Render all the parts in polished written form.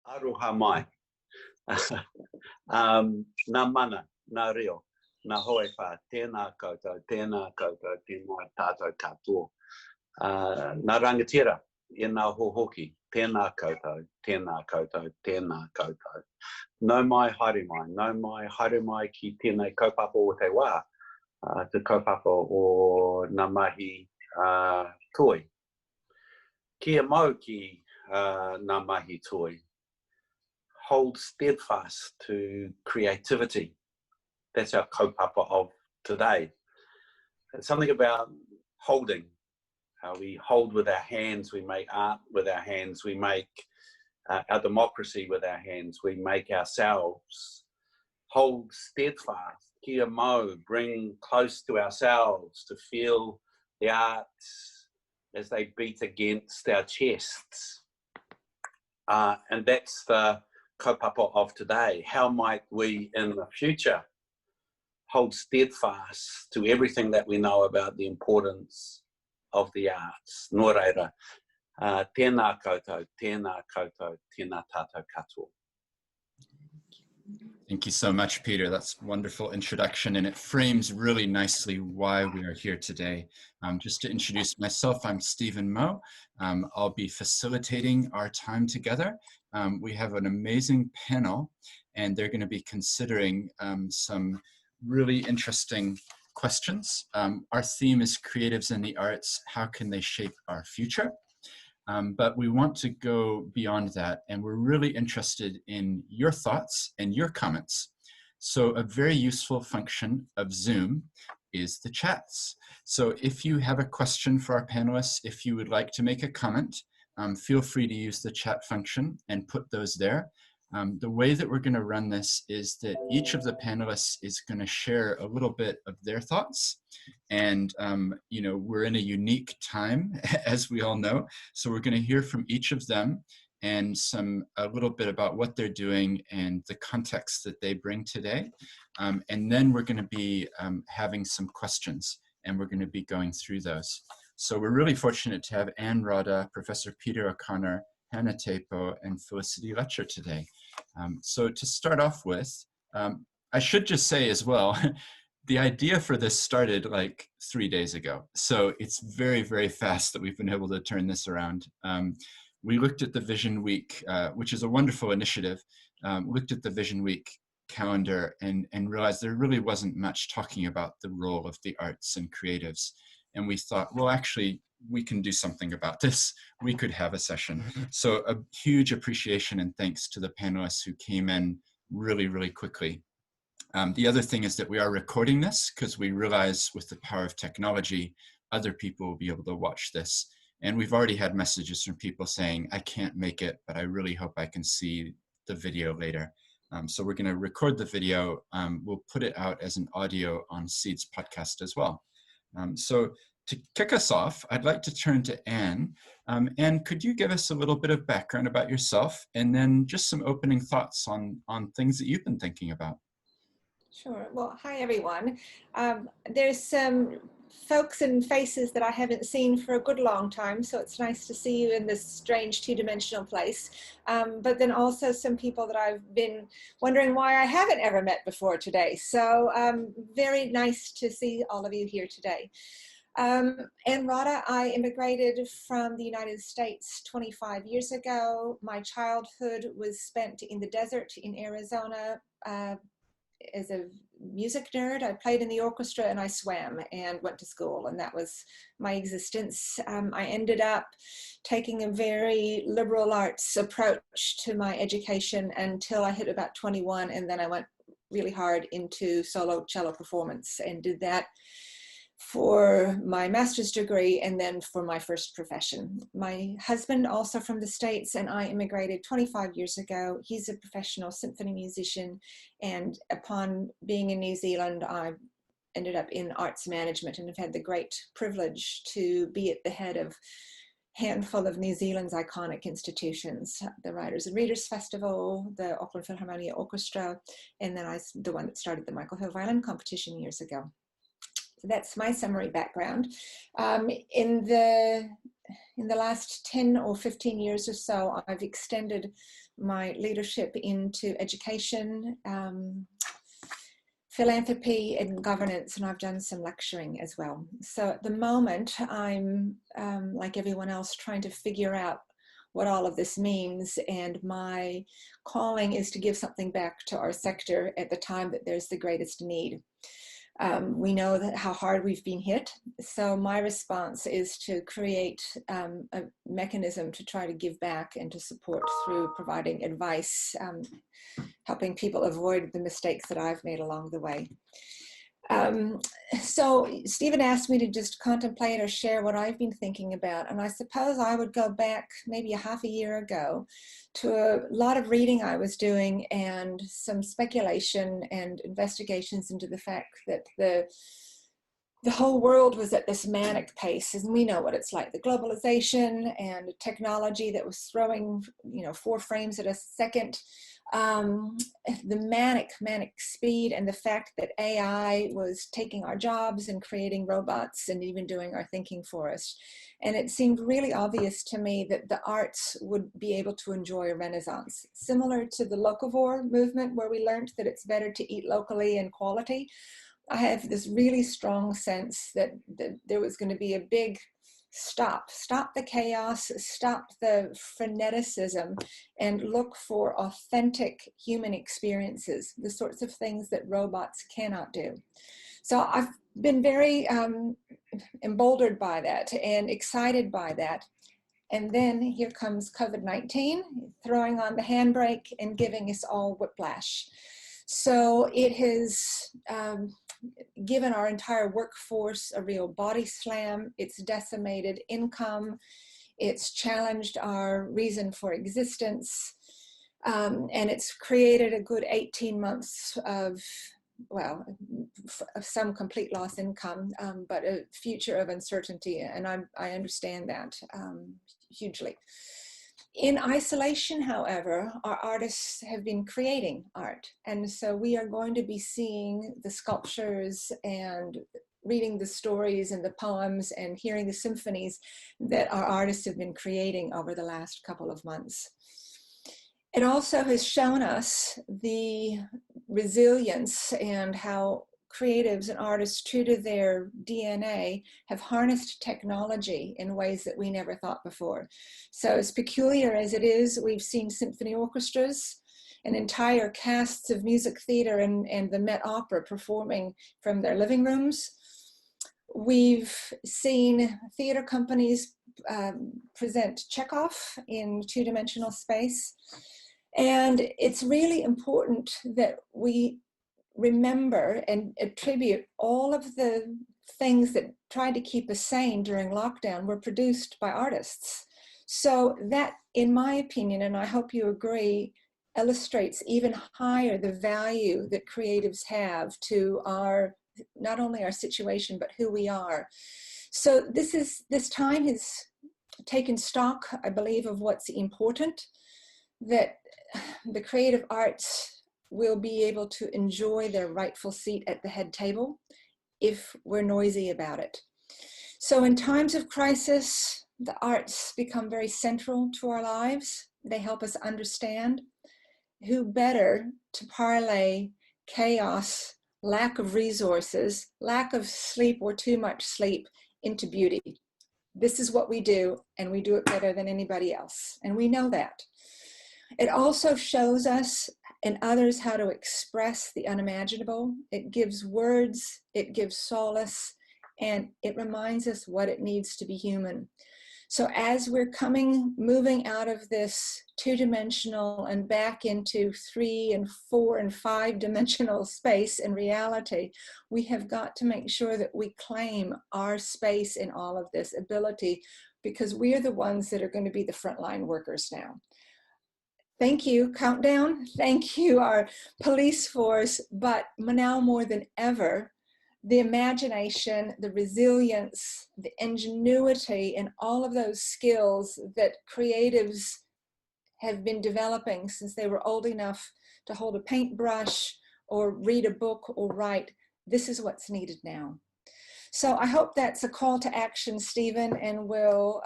Aroha mai. Nā mana, nā reo, nā hoe wha, tēnā koutou, tēnā tātou katoa. Nā rangatira, I nā hohoki, tēnā koutou, tēnā koutou, tēnā koutou. Nau mai, haere mai ki tēnei kaupapa o te wā, te kaupapa o ngā mahi toi. Kia mau ki ngā mahi toi. Hold steadfast to creativity. That's our kaupapa of today. It's something about holding. We hold with our hands, we make art with our hands, we make our democracy with our hands, we make ourselves. Hold steadfast, kia mau, bring close to ourselves to feel the arts as they beat against our chests. And that's the kaupapa of today. How might we in the future hold steadfast to everything that we know about the importance of the arts? Nō reira, tēnā koutou, tēnā tātou katoa. Thank you so much, Peter. That's a wonderful introduction, and it frames really nicely why we are here today. Just to introduce myself, I'm Stephen Moe. I'll be facilitating our time together. We have an amazing panel, and they're going to be considering some really interesting questions. Our theme is Creatives in the Arts, how can they shape our future? But we want to go beyond that, and we're really interested in your thoughts and your comments. So a very useful function of Zoom is the chats. So if you have a question for our panelists, if you would like to make a comment, feel free to use the chat function and put those there. The way that we're going to run this is that each of the panelists is going to share a little bit of their thoughts. And, you know, we're in a unique time, as we all know. So we're going to hear from each of them and a little bit about what they're doing and the context that they bring today. And then we're going to be having some questions, and we're going to be going through those. So we're really fortunate to have Anne Rodda, Professor Peter O'Connor, Hannah Teipo, and Felicity Letcher today. So to start off with, I should just say as well, the idea for this started like 3 days ago. So it's very, very fast that we've been able to turn this around. We looked at the Vision Week, which is a wonderful initiative, looked at the Vision Week calendar and realized there really wasn't much talking about the role of the arts and creatives. And we thought, well, actually, we can do something about this. We could have a session. So a huge appreciation and thanks to the panelists who came in really, really quickly. The other thing is that we are recording this because we realize with the power of technology, other people will be able to watch this. And we've already had messages from people saying, I can't make it, but I really hope I can see the video later. So we're going to record the video. We'll put it out as an audio on Seed's podcast as well. So to kick us off, I'd like to turn to Anne. Anne, could you give us a little bit of background about yourself and then just some opening thoughts on things that you've been thinking about? Sure. Well, hi, everyone. There's some folks and faces that I haven't seen for a good long time, so it's nice to see you in this strange two-dimensional place. But then also some people that I've been wondering why I haven't ever met before today. So very nice to see all of you here today. Anne Rodda, I immigrated from the United States 25 years ago. My childhood was spent in the desert in Arizona. As a music nerd, I played in the orchestra and I swam and went to school, and that was my existence. I ended up taking a very liberal arts approach to my education until I hit about 21, and then I went really hard into solo cello performance and did that for my master's degree and then for my first profession. My husband, also from the States, and I immigrated 25 years ago. He's a professional symphony musician, and upon being in New Zealand, I ended up in arts management and have had the great privilege to be at the head of a handful of New Zealand's iconic institutions, the Writers and Readers Festival, the Auckland Philharmonia Orchestra, and then I'm the one that started the Michael Hill Violin Competition years ago. So that's my summary background. In the in the last 10 or 15 years or so, I've extended my leadership into education, philanthropy and governance, and I've done some lecturing as well. So at the moment, I'm, like everyone else, trying to figure out what all of this means, and my calling is to give something back to our sector at the time that there's the greatest need. We know that how hard we've been hit, so my response is to create a mechanism to try to give back and to support through providing advice, helping people avoid the mistakes that I've made along the way. So Stephen asked me to just contemplate or share what I've been thinking about, and I suppose I would go back maybe a half a year ago to a lot of reading I was doing and some speculation and investigations into the fact that the whole world was at this manic pace, and we know what it's like, the globalization and technology that was throwing, 4 frames at a second, the manic speed, and the fact that AI was taking our jobs and creating robots and even doing our thinking for us. And it seemed really obvious to me that the arts would be able to enjoy a renaissance, similar to the locavore movement, where we learned that it's better to eat locally and quality. I have this really strong sense that there was going to be a big stop the chaos, stop the freneticism, and look for authentic human experiences, the sorts of things that robots cannot do. So I've been very emboldened by that and excited by that. And then here comes COVID-19, throwing on the handbrake and giving us all whiplash. So it has given our entire workforce a real body slam. It's decimated income. It's challenged our reason for existence. And it's created a good 18 months of, well, of some complete lost income, but a future of uncertainty. And I understand that hugely. In isolation, however, our artists have been creating art. And so we are going to be seeing the sculptures and reading the stories and the poems and hearing the symphonies that our artists have been creating over the last couple of months. It also has shown us the resilience and how creatives and artists, true to their DNA, have harnessed technology in ways that we never thought before. So as peculiar as it is, we've seen symphony orchestras and entire casts of music theater and the Met Opera performing from their living rooms. We've seen theater companies present Chekhov in 2-dimensional space. And it's really important that we remember and attribute all of the things that tried to keep us sane during lockdown were produced by artists. So that, in my opinion, and I hope you agree, illustrates even higher the value that creatives have to our, not only our situation, but who we are. So this time has taken stock, I believe, of what's important, that the creative arts will be able to enjoy their rightful seat at the head table if we're noisy about it. So in times of crisis, the arts become very central to our lives. They help us understand. Who better to parlay chaos, lack of resources, lack of sleep or too much sleep into beauty. This is what we do, and we do it better than anybody else. And we know that. It also shows us and others how to express the unimaginable. It gives words, it gives solace, and it reminds us what it needs to be human. So as we're moving out of this 2-dimensional and back into 3 and 4 and 5-dimensional space and reality, we have got to make sure that we claim our space in all of this ability, because we are the ones that are going to be the frontline workers now. Thank you, Countdown. Thank you, our police force. But now more than ever, the imagination, the resilience, the ingenuity, and all of those skills that creatives have been developing since they were old enough to hold a paintbrush or read a book or write, this is what's needed now. So I hope that's a call to action, Stephen, and will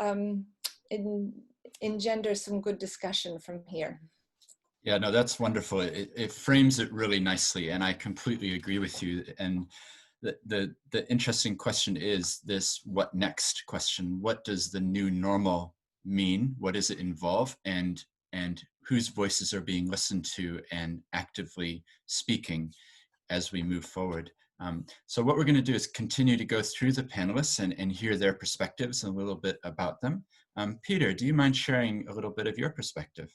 engender some good discussion from here. Yeah, no, that's wonderful. It frames it really nicely, and I completely agree with you. And the interesting question is this: what next question? What does the new normal mean? What does it involve? And whose voices are being listened to and actively speaking as we move forward? So what we're going to do is continue to go through the panelists and hear their perspectives and a little bit about them. Peter, do you mind sharing a little bit of your perspective?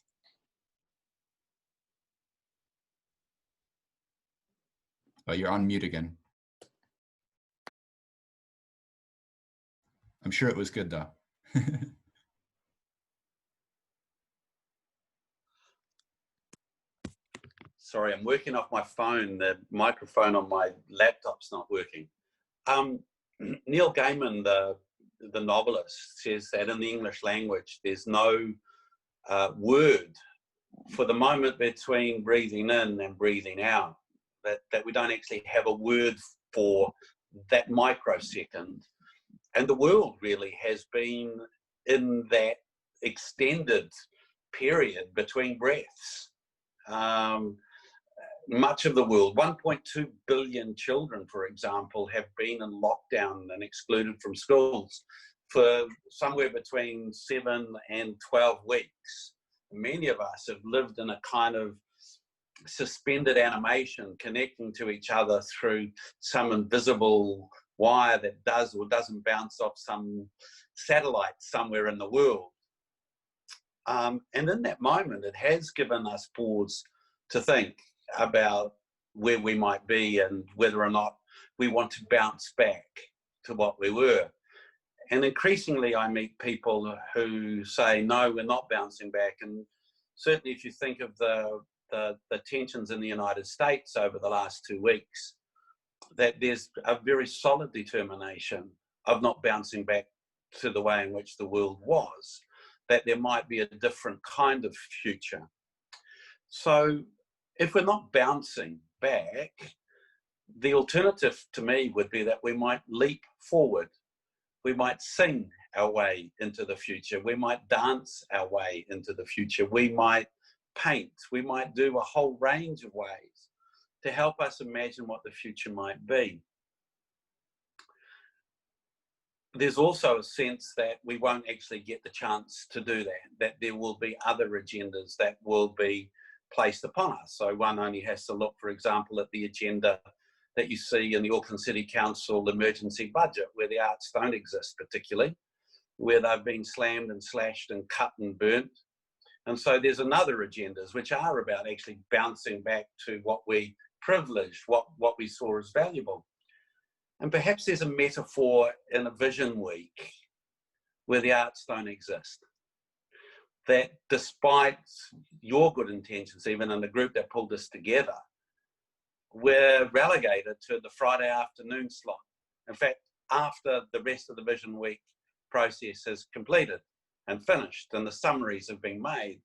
Oh, you're on mute again. I'm sure it was good though. Sorry, I'm working off my phone. The microphone on my laptop's not working. Neil Gaiman, the novelist, says that in the English language, there's no word for the moment between breathing in and breathing out, that we don't actually have a word for that microsecond. And the world really has been in that extended period between breaths. Much of the world, 1.2 billion children, for example, have been in lockdown and excluded from schools for somewhere between 7 and 12 weeks. Many of us have lived in a kind of suspended animation, connecting to each other through some invisible wire that does or doesn't bounce off some satellite somewhere in the world. And in that moment, it has given us pause to think about where we might be and whether or not we want to bounce back to what we were. And increasingly, I meet people who say, no, we're not bouncing back. And certainly if you think of the tensions in the United States over the last 2 weeks, that there's a very solid determination of not bouncing back to the way in which the world was, that there might be a different kind of future. So if we're not bouncing back, the alternative to me would be that we might leap forward. We might sing our way into the future. We might dance our way into the future. We might paint. We might do a whole range of ways to help us imagine what the future might be. There's also a sense that we won't actually get the chance to do that there will be other agendas that will be placed upon us. So one only has to look, for example, at the agenda that you see in the Auckland City Council emergency budget, where the arts don't exist particularly, where they've been slammed and slashed and cut and burnt. And so there's another agendas which are about actually bouncing back to what we privileged, what we saw as valuable. And perhaps there's a metaphor in a vision week where the arts don't exist. That despite your good intentions, even in the group that pulled us together, we're relegated to the Friday afternoon slot. In fact, after the rest of the Vision Week process is completed and finished and the summaries have been made.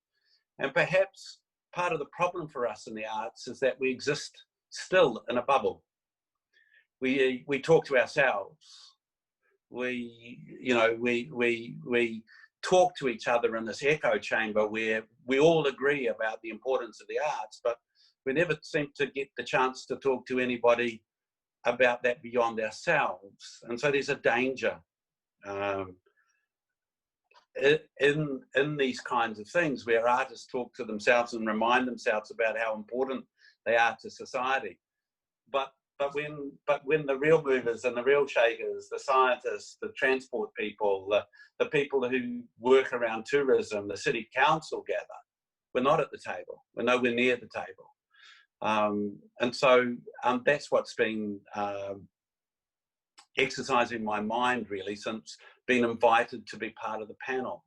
And perhaps part of the problem for us in the arts is that we exist still in a bubble. We talk to ourselves. We talk to each other in this echo chamber where we all agree about the importance of the arts, but we never seem to get the chance to talk to anybody about that beyond ourselves. And so there's a danger in these kinds of things where artists talk to themselves and remind themselves about how important they are to society. But when the real movers and the real shakers, the scientists, the transport people, the people who work around tourism, the city council gather, we're not at the table. We're nowhere near the table. And so that's what's been exercising my mind really since being invited to be part of the panel.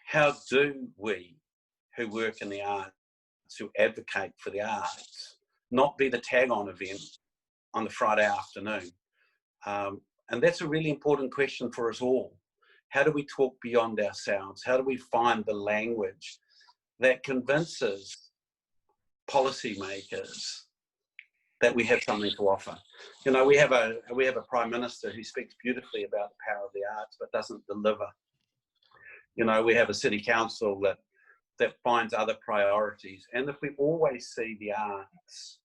How do we who work in the arts, who advocate for the arts, not be the tag-on event on the Friday afternoon? And that's a really important question for us all. How do we talk beyond ourselves? How do we find the language that convinces policymakers that we have something to offer. You know, we have a prime minister who speaks beautifully about the power of the arts, but doesn't deliver. You know, we have a city council that finds other priorities. And if we always see the arts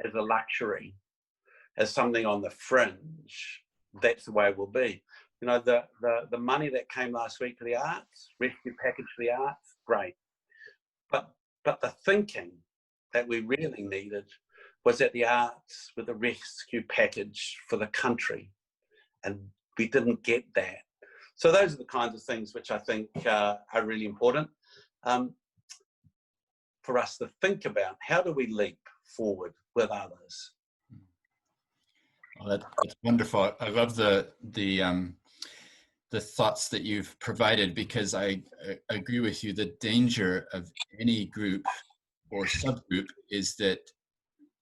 as a luxury, as something on the fringe, that's the way it will be. You know, the money that came last week for the arts, rescue package for the arts, great. But the thinking that we really needed was that the arts were the rescue package for the country. And we didn't get that. So those are the kinds of things which I think are really important for us to think about. How do we leap forward with others? Well, that's wonderful. I love the thoughts that you've provided, because I agree with you. The danger of any group or subgroup is that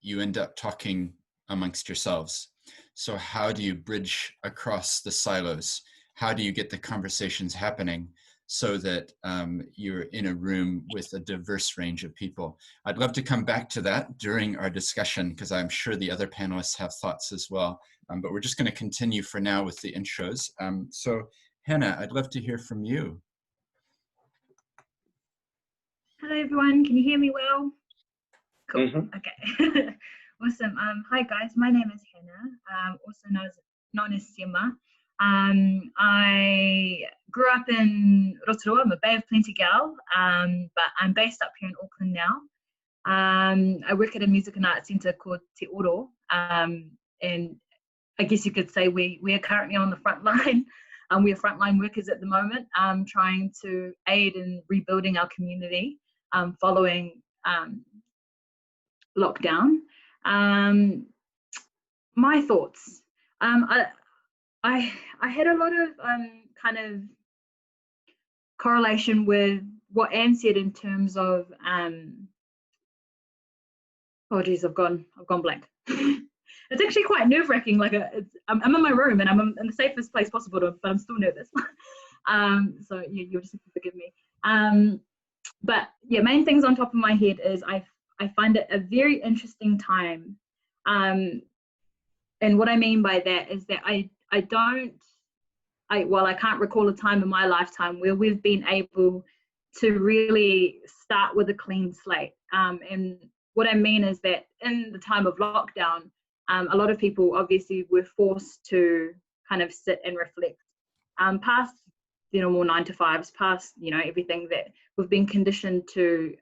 you end up talking amongst yourselves. So how do you bridge across the silos? How do you get the conversations happening so that you're in a room with a diverse range of people? I'd love to come back to that during our discussion, because I'm sure the other panelists have thoughts as well. But we're just going to continue for now with the intros. So Hannah, I'd love to hear from you. Hello everyone, can you hear me well? Cool. Mm-hmm. Okay. Awesome. Hi guys, my name is Hannah, also known as Sema. I grew up in Rotorua. I'm a Bay of Plenty gal, but I'm based up here in Auckland now. I work at a music and arts centre called Te Oro, and I guess you could say we are currently on the front line. We are frontline workers at the moment, trying to aid in rebuilding our community following lockdown. My thoughts. I had a lot of kind of correlation with what Anne said in terms of oh geez, I've gone blank. It's actually quite nerve-wracking. Like I'm in my room and I'm in the safest place possible, but I'm still nervous. So you'll just have to forgive me. But yeah, main things on top of my head is I find it a very interesting time. And what I mean by that is that I can't recall a time in my lifetime where we've been able to really start with a clean slate. And what I mean is that in the time of lockdown, a lot of people obviously were forced to kind of sit and reflect past, more 9 to 5s, past, everything that we've been conditioned to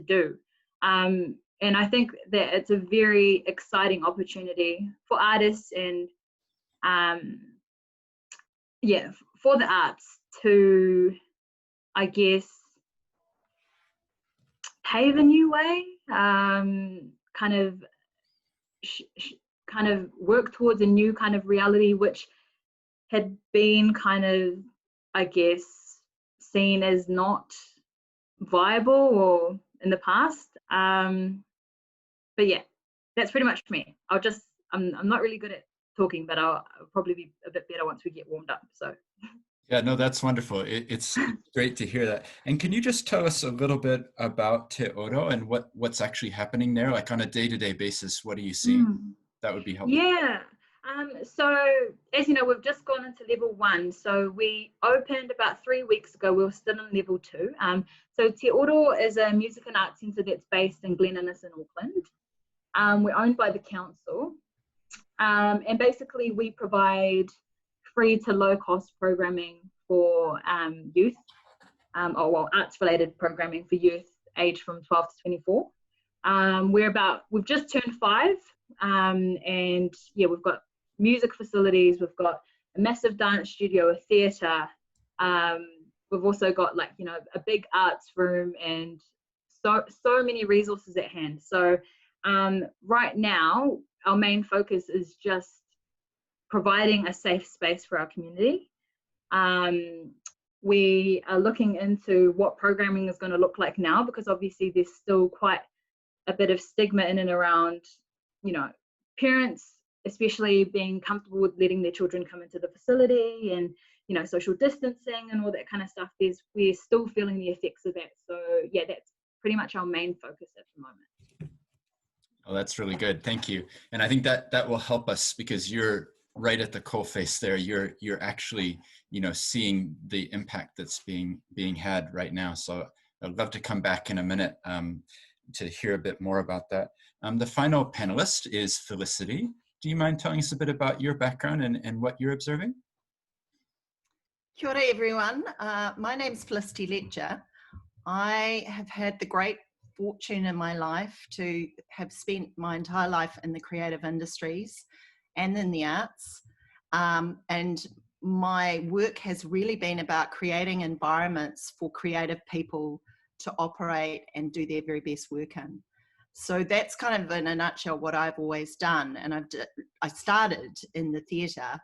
do. And I think that it's a very exciting opportunity for artists and, for the arts to, I guess, pave a new way, kind of work towards a new kind of reality, which had been kind of, I guess, seen as not viable or in the past. But yeah, that's pretty much me. I'm not really good at talking, but I'll probably be a bit better once we get warmed up. So. Yeah, no, that's wonderful. It's great to hear that. And can you just tell us a little bit about Te Oro and what's actually happening there? Like on a day-to-day basis, what are you seeing? That would be helpful. Yeah. So as you know, we've just gone into level 1. So we opened about 3 weeks ago. We were still in level 2. So Te Oro is a music and arts centre that's based in Glen Innes in Auckland. We're owned by the council. And basically we provide free to low cost programming for youth, arts-related programming for youth aged from 12 to 24. We've just turned 5, and yeah, we've got music facilities, we've got a massive dance studio, a theatre. We've also got a big arts room and so many resources at hand. So right now, our main focus is just providing a safe space for our community. We are looking into what programming is going to look like now, because obviously there's still quite a bit of stigma in and around, parents especially being comfortable with letting their children come into the facility and, social distancing and all that kind of stuff. We're still feeling the effects of that. So yeah, that's pretty much our main focus at the moment. Oh, that's really good. Thank you. And I think that that will help us because you're right at the coalface there. You're actually, you know, seeing the impact that's being had right now. So I'd love to come back in a minute to hear a bit more about that. The final panelist is Felicity. Do you mind telling us a bit about your background and what you're observing? Kia ora, everyone. My name's Felicity Letcher. I have had the great fortune in my life to have spent my entire life in the creative industries and in the arts. And my work has really been about creating environments for creative people to operate and do their very best work in. So that's kind of in a nutshell what I've always done. And I started in the theatre.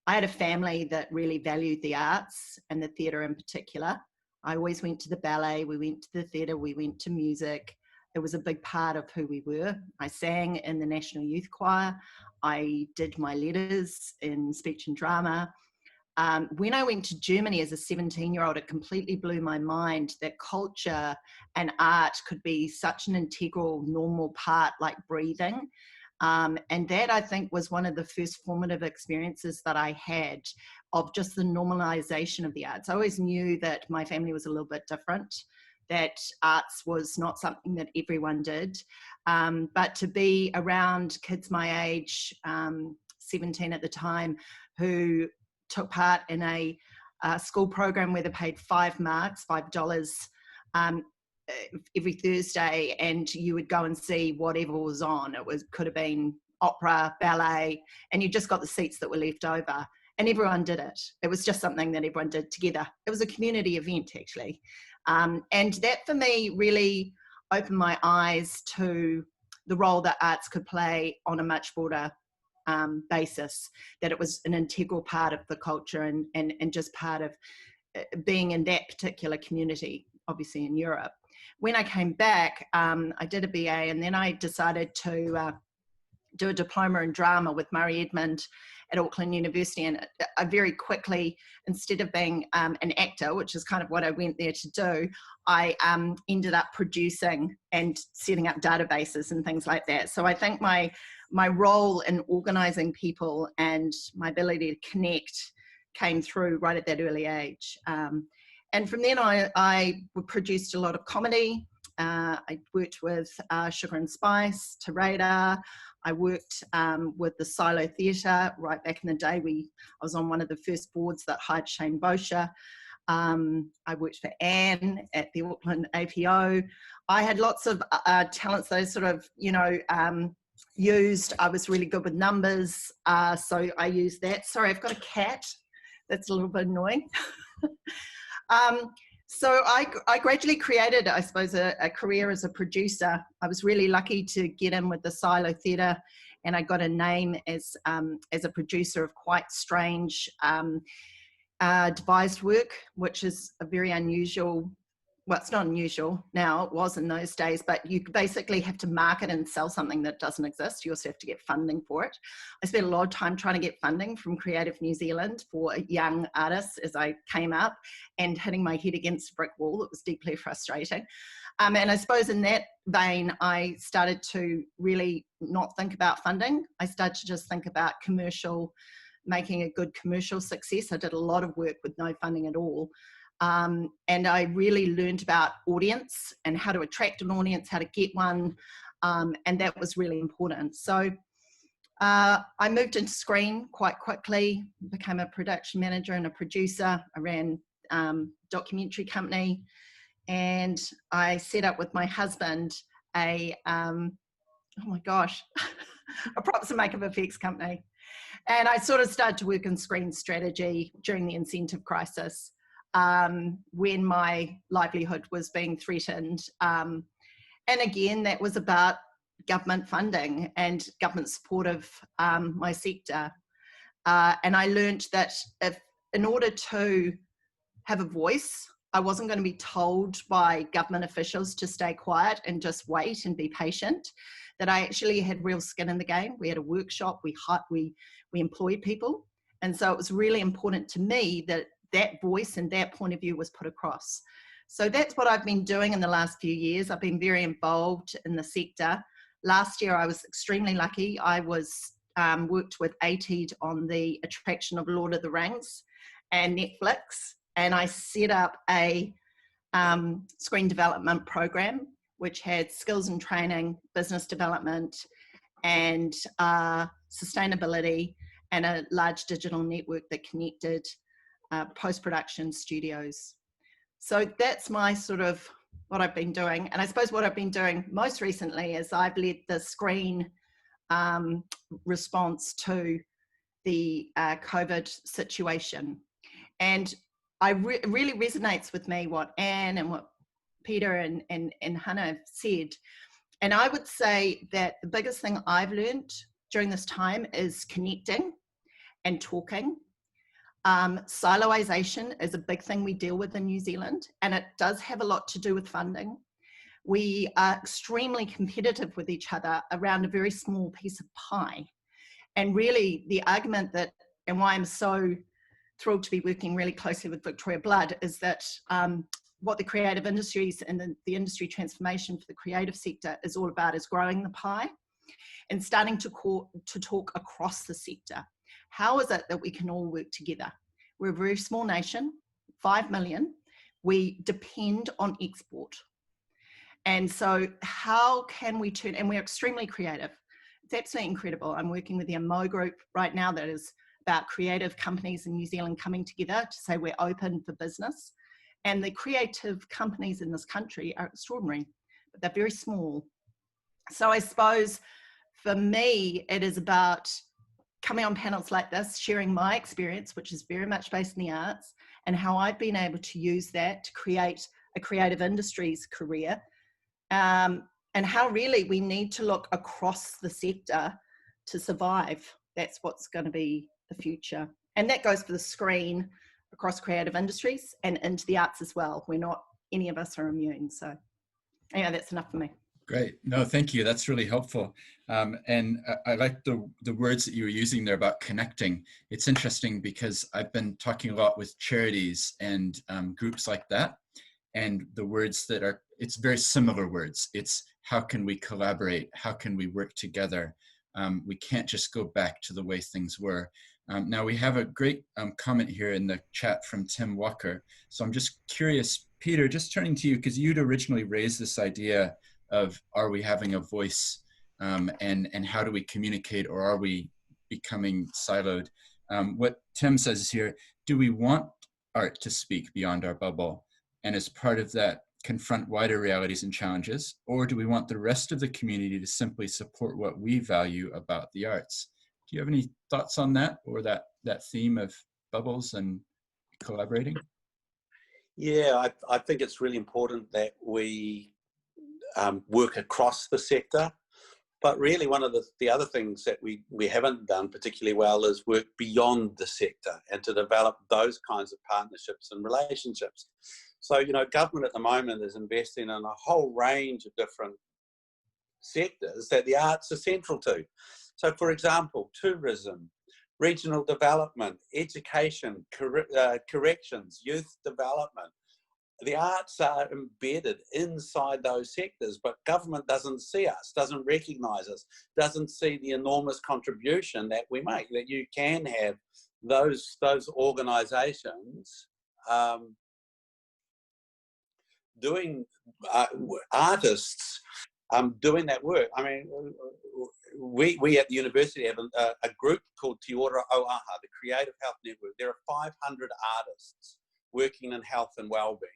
I had a family that really valued the arts and the theatre in particular. I always went to the ballet, we went to the theatre, we went to music. It was a big part of who we were. I sang in the National Youth Choir. I did my letters in speech and drama. When I went to Germany as a 17-year-old, it completely blew my mind that culture and art could be such an integral, normal part like breathing. And that, I think, was one of the first formative experiences that I had of just the normalization of the arts. I always knew that my family was a little bit different, that arts was not something that everyone did. But to be around kids my age, 17 at the time, who took part in a school program where they paid $5 every Thursday, and you would go and see whatever was on. Could have been opera, ballet, and you just got the seats that were left over, and everyone did it. It was just something that everyone did together. It was a community event, actually. And that for me really opened my eyes to the role that arts could play on a much broader basis, that it was an integral part of the culture and just part of being in that particular community, obviously in Europe. When I came back, I did a BA, and then I decided to do a diploma in drama with Murray Edmund at Auckland University. And I very quickly, instead of being an actor, which is kind of what I went there to do, I ended up producing and setting up databases and things like that. So I think my role in organising people and my ability to connect came through right at that early age. And from then I produced a lot of comedy. I worked with Sugar and Spice, to Rodda. I worked with the Silo Theatre right back in the day. I was on one of the first boards that hired Shane Bosher. I worked for Anne at the Auckland APO. I had lots of talents that I sort of, used. I was really good with numbers, so I used that. Sorry, I've got a cat. That's a little bit annoying. So I gradually created, I suppose, a career as a producer. I was really lucky to get in with the Silo Theatre, and I got a name as a producer of quite strange devised work, which is a very unusual. Well, it's not unusual now, it was in those days, but you basically have to market and sell something that doesn't exist. You also have to get funding for it. I spent a lot of time trying to get funding from Creative New Zealand for young artists as I came up, and hitting my head against a brick wall. It was deeply frustrating. And I suppose in that vein, I started to really not think about funding. I started to just think about making a good commercial success. I did a lot of work with no funding at all. And I really learned about audience and how to attract an audience, how to get one, and that was really important. So I moved into screen quite quickly, became a production manager and a producer. I ran a documentary company, and I set up with my husband a props and makeup effects company. And I sort of started to work in screen strategy during the incentive crisis, when my livelihood was being threatened. And again, that was about government funding and government support of my sector. And I learned that in order to have a voice, I wasn't going to be told by government officials to stay quiet and just wait and be patient, that I actually had real skin in the game. We had a workshop, we employed people. And so it was really important to me that voice and that point of view was put across. So that's what I've been doing in the last few years. I've been very involved in the sector. Last year I was extremely lucky. I was worked with ATED on the attraction of Lord of the Rings and Netflix, and I set up a screen development program which had skills and training, business development, and sustainability, and a large digital network that connected post-production studios. So that's my sort of what I've been doing. And I suppose what I've been doing most recently is I've led the screen response to the COVID situation. And it really resonates with me what Anne and what Peter and Hannah have said. And I would say that the biggest thing I've learned during this time is connecting and talking. Siloization is a big thing we deal with in New Zealand, and it does have a lot to do with funding. We are extremely competitive with each other around a very small piece of pie. And really the argument that, and why I'm so thrilled to be working really closely with Victoria Blood, is that what the creative industries and the industry transformation for the creative sector is all about is growing the pie and starting to talk across the sector. How is it that we can all work together? We're a very small nation, 5 million. We depend on export. And so how can we turn, and we're extremely creative. It's absolutely incredible. I'm working with the MO group right now that is about creative companies in New Zealand coming together to say we're open for business. And the creative companies in this country are extraordinary, but they're very small. So I suppose for me, it is about coming on panels like this, sharing my experience, which is very much based in the arts, and how I've been able to use that to create a creative industries career, and how really we need to look across the sector to survive. That's what's going to be the future. And that goes for the screen, across creative industries, and into the arts as well. We're not, any of us are immune. So anyway, that's enough for me. Great. No, thank you. That's really helpful. And I like the words that you were using there about connecting. It's interesting because I've been talking a lot with charities and groups like that. And the words that are, it's very similar words. It's how can we collaborate? How can we work together? We can't just go back to the way things were. Now we have a great comment here in the chat from Tim Walker. So I'm just curious, Peter, just turning to you, because you'd originally raised this idea of, are we having a voice, and how do we communicate, or are we becoming siloed? What Tim says here, do we want art to speak beyond our bubble, and as part of that confront wider realities and challenges, or do we want the rest of the community to simply support what we value about the arts? Do you have any thoughts on that, or that theme of bubbles and collaborating? Yeah, I think it's really important that we work across the sector. But really one of the other things that we haven't done particularly well is work beyond the sector and to develop those kinds of partnerships and relationships. So, you know, government at the moment is investing in a whole range of different sectors that the arts are central to. So, for example, tourism, regional development, education, corrections, youth development. The arts are embedded inside those sectors, but government doesn't see us, doesn't recognise us, doesn't see the enormous contribution that we make, that you can have those organisations doing, artists doing that work. I mean, we at the university have a group called Te Ora Oaha, the Creative Health Network. There are 500 artists working in health and wellbeing.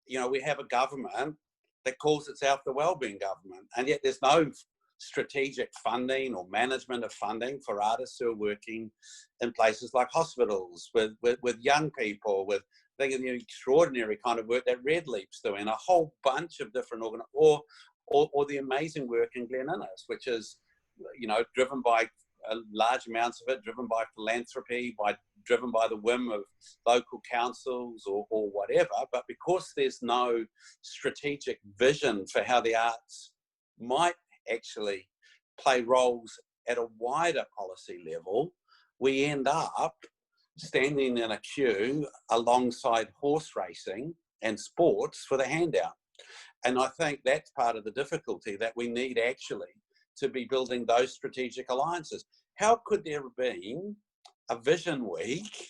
You know, we have a government that calls itself the wellbeing government, and yet there's no strategic funding or management of funding for artists who are working in places like hospitals with young people, with the extraordinary kind of work that Red Leap's doing, a whole bunch of different or the amazing work in Glen Innes, which is, you know, driven by large amounts of it, driven by philanthropy, driven by the whim of local councils or whatever. But because there's no strategic vision for how the arts might actually play roles at a wider policy level, we end up standing in a queue alongside horse racing and sports for the handout. And I think that's part of the difficulty, that we need actually to be building those strategic alliances. How could there have been a vision week,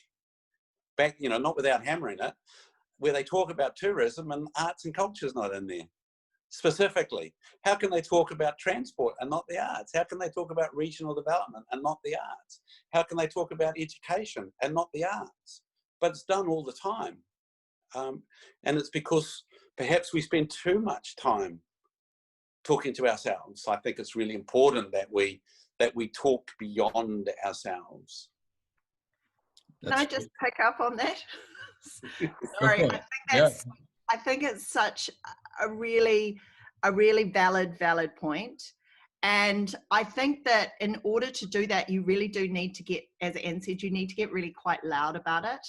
back, you know, not without hammering it, where they talk about tourism and arts and culture's not in there specifically? How can they talk about transport and not the arts? How can they talk about regional development and not the arts? How can they talk about education and not the arts? But it's done all the time. And it's because perhaps we spend too much time talking to ourselves. I think it's really important that we talk beyond ourselves. Can I just pick up on that? Sorry, I think it's such a really valid point. And I think that in order to do that, you really do need to get, as Anne said, you need to get really quite loud about it.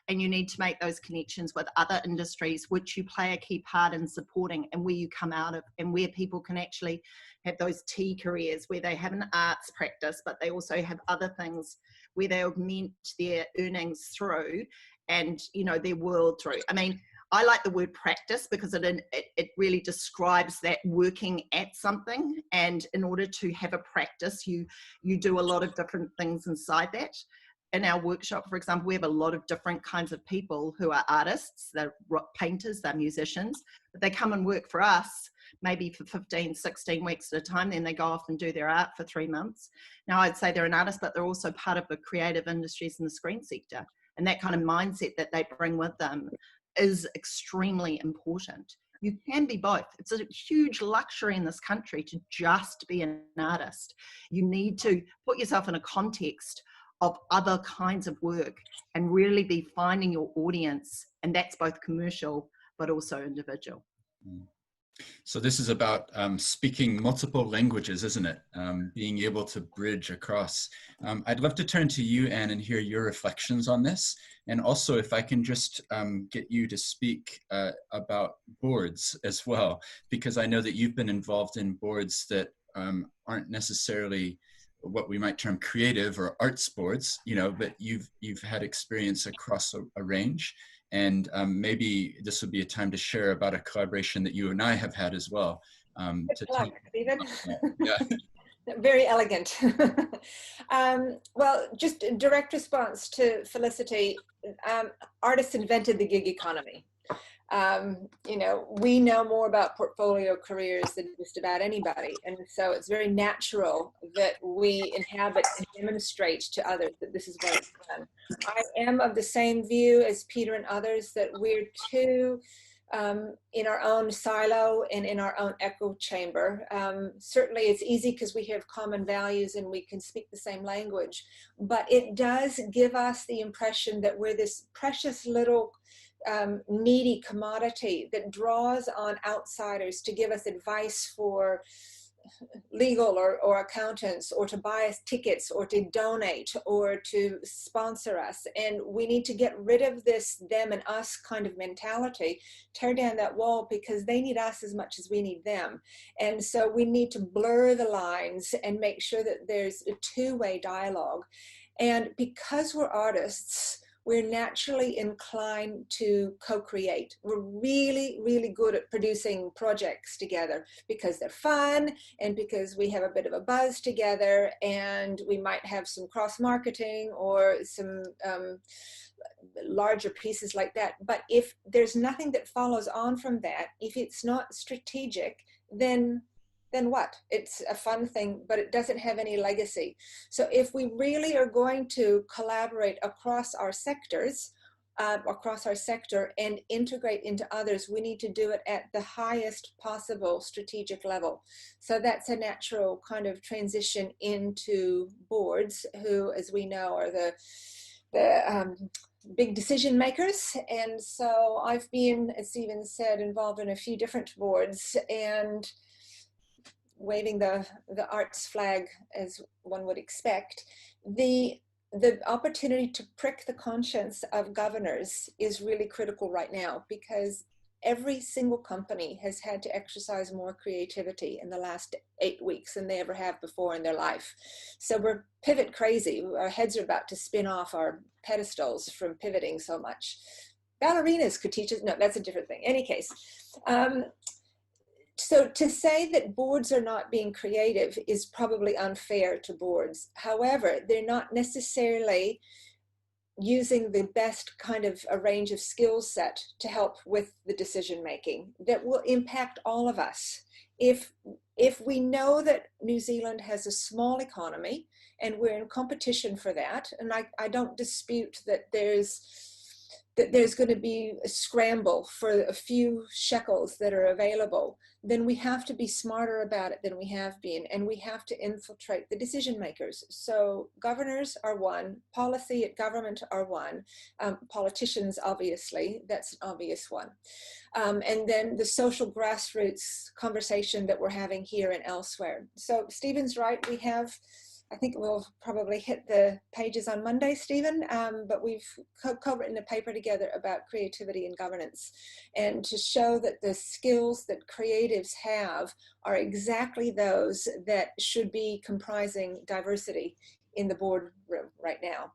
And you need to make those connections with other industries, which you play a key part in supporting, and where you come out of, and where people can actually have those T careers where they have an arts practice, but they also have other things where they augment their earnings through and, you know, their world through. I mean, I like the word practice because it really describes that working at something. And in order to have a practice, you do a lot of different things inside that. In our workshop, for example, we have a lot of different kinds of people who are artists, they're painters, they're musicians, but they come and work for us maybe for 15, 16 weeks at a time, then they go off and do their art for 3 months. Now, I'd say they're an artist, but they're also part of the creative industries in the screen sector. And that kind of mindset that they bring with them is extremely important. You can be both. It's a huge luxury in this country to just be an artist. You need to put yourself in a context of other kinds of work and really be finding your audience. And that's both commercial, but also individual. So this is about speaking multiple languages, isn't it? Being able to bridge across. I'd love to turn to you, Anne, and hear your reflections on this. And also, if I can just get you to speak about boards as well, because I know that you've been involved in boards that aren't necessarily what we might term creative or arts boards, you know, but you've had experience across a range. And maybe this would be a time to share about a collaboration that you and I have had as well. Stephen. Yeah. Very elegant. Well, just a direct response to Felicity. Artists invented the gig economy. You know, we know more about portfolio careers than just about anybody. And so it's very natural that we inhabit and demonstrate to others that this is what it's done. I am of the same view as Peter and others that we're too in our own silo and in our own echo chamber. Certainly it's easy because we have common values and we can speak the same language, but it does give us the impression that we're this precious little needy commodity that draws on outsiders to give us advice for legal or accountants, or to buy us tickets, or to donate, or to sponsor us. And we need to get rid of this them and us kind of mentality, tear down that wall, because they need us as much as we need them. And so we need to blur the lines and make sure that there's a two-way dialogue. And because we're artists, we're naturally inclined to co-create. We're really, really good at producing projects together because they're fun and because we have a bit of a buzz together, and we might have some cross-marketing or some larger pieces like that. But if there's nothing that follows on from that, if it's not strategic, then what? It's a fun thing, but it doesn't have any legacy. So if we really are going to collaborate across our sectors, across our sector, and integrate into others, we need to do it at the highest possible strategic level. So that's a natural kind of transition into boards, who, as we know, are the big decision makers. And so I've been, as Stephen said, involved in a few different boards, and waving the arts flag as one would expect. The opportunity to prick the conscience of governors is really critical right now, because every single company has had to exercise more creativity in the last 8 weeks than they ever have before in their life. So we're pivot crazy. Our heads are about to spin off our pedestals from pivoting so much. Ballerinas could teach us, no, that's a different thing. Any case, So to say that boards are not being creative is probably unfair to boards. However, they're not necessarily using the best kind of a range of skill set to help with the decision making that will impact all of us. If we know that New Zealand has a small economy and we're in competition for that, and I don't dispute that there's going to be a scramble for a few shekels that are available, then we have to be smarter about it than we have been, and we have to infiltrate the decision makers. So governors are one, policy at government are one, politicians, obviously, that's an obvious one. And then the social grassroots conversation that we're having here and elsewhere. So Stephen's right, we have, I think we'll probably hit the pages on Monday, Stephen, but we've co-written a paper together about creativity and governance, and to show that the skills that creatives have are exactly those that should be comprising diversity in the boardroom right now.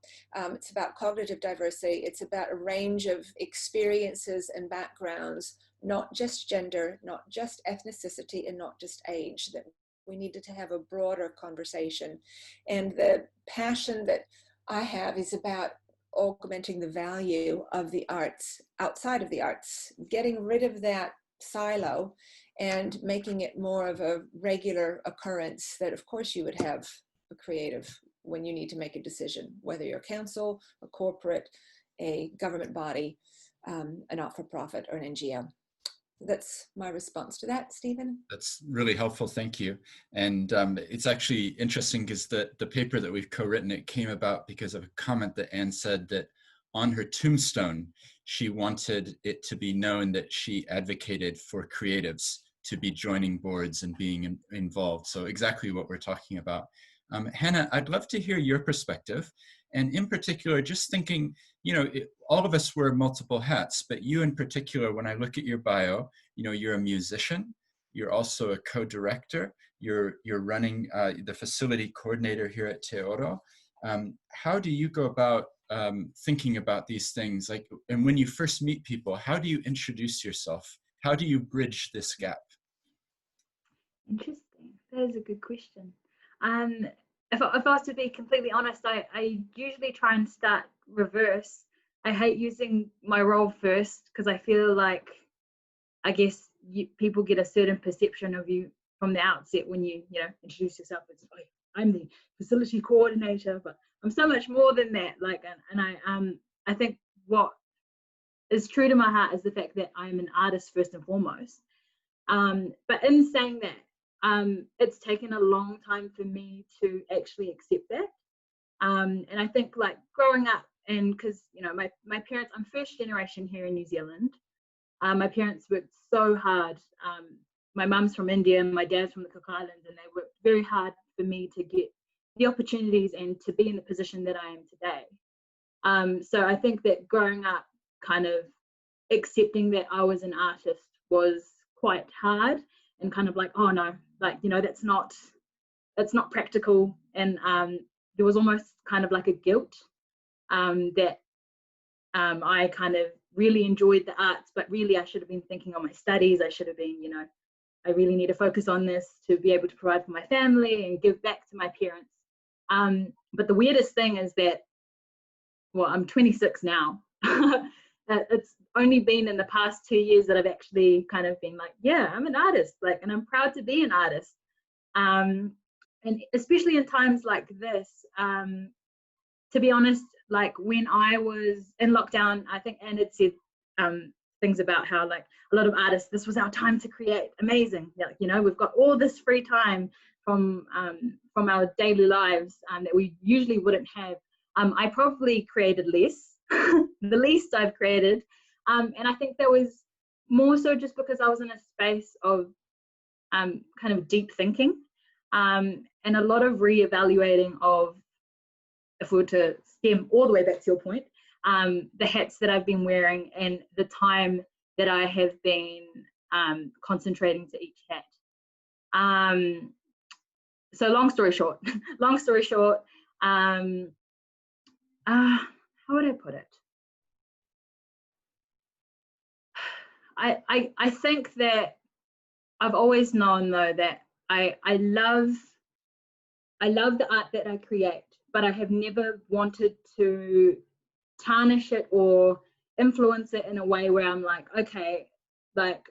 It's about cognitive diversity. It's about a range of experiences and backgrounds, not just gender, not just ethnicity, and not just age. That we needed to have a broader conversation. And the passion that I have is about augmenting the value of the arts outside of the arts, getting rid of that silo and making it more of a regular occurrence that of course you would have a creative when you need to make a decision, whether you're a council, a corporate, a government body, a not-for-profit, or an NGO. That's my response to that, Stephen. That's really helpful, thank you. And it's actually interesting because the paper that we've co-written, it came about because of a comment that Anne said that on her tombstone, she wanted it to be known that she advocated for creatives to be joining boards and being involved. So exactly what we're talking about. Hannah, I'd love to hear your perspective. And in particular, just thinking, you know, all of us wear multiple hats, but you in particular, when I look at your bio, you know, you're a musician, you're also a co-director, you're running the facility coordinator here at Teipo. How do you go about thinking about these things? Like, and when you first meet people, how do you introduce yourself? How do you bridge this gap? Interesting. That is a good question. If I was to be completely honest, I usually try and start reverse. I hate using my role first because I feel like, I guess people get a certain perception of you from the outset when you introduce yourself as, oh, I'm the facility coordinator, but I'm so much more than that. Like, and I think what is true to my heart is the fact that I'm an artist first and foremost. But in saying that, it's taken a long time for me to actually accept that. And I think like growing up, and because my parents, I'm first generation here in New Zealand. My parents worked so hard. My mum's from India and my dad's from the Cook Islands, and they worked very hard for me to get the opportunities and to be in the position that I am today. So I think that growing up, kind of accepting that I was an artist was quite hard, and kind of like, oh no, like, that's not practical. And there was almost kind of like a guilt that I kind of really enjoyed the arts, but really I should have been thinking on my studies. I should have been, I really need to focus on this to be able to provide for my family and give back to my parents. But the weirdest thing is that, well, I'm 26 now. It's only been in the past 2 years that I've actually kind of been like, yeah, I'm an artist, like, and I'm proud to be an artist. And especially in times like this, to be honest, like when I was in lockdown, I think Anne had said things about how like a lot of artists, this was our time to create. Amazing. Like, we've got all this free time from our daily lives that we usually wouldn't have. I probably created less, the least I've created. And I think that was more so just because I was in a space of kind of deep thinking and a lot of reevaluating of, if we were to stem all the way back to your point, the hats that I've been wearing and the time that I have been concentrating to each hat. So long story short, how would I put it? I think that I've always known though that I love the art that I create, but I have never wanted to tarnish it or influence it in a way where I'm like, okay, like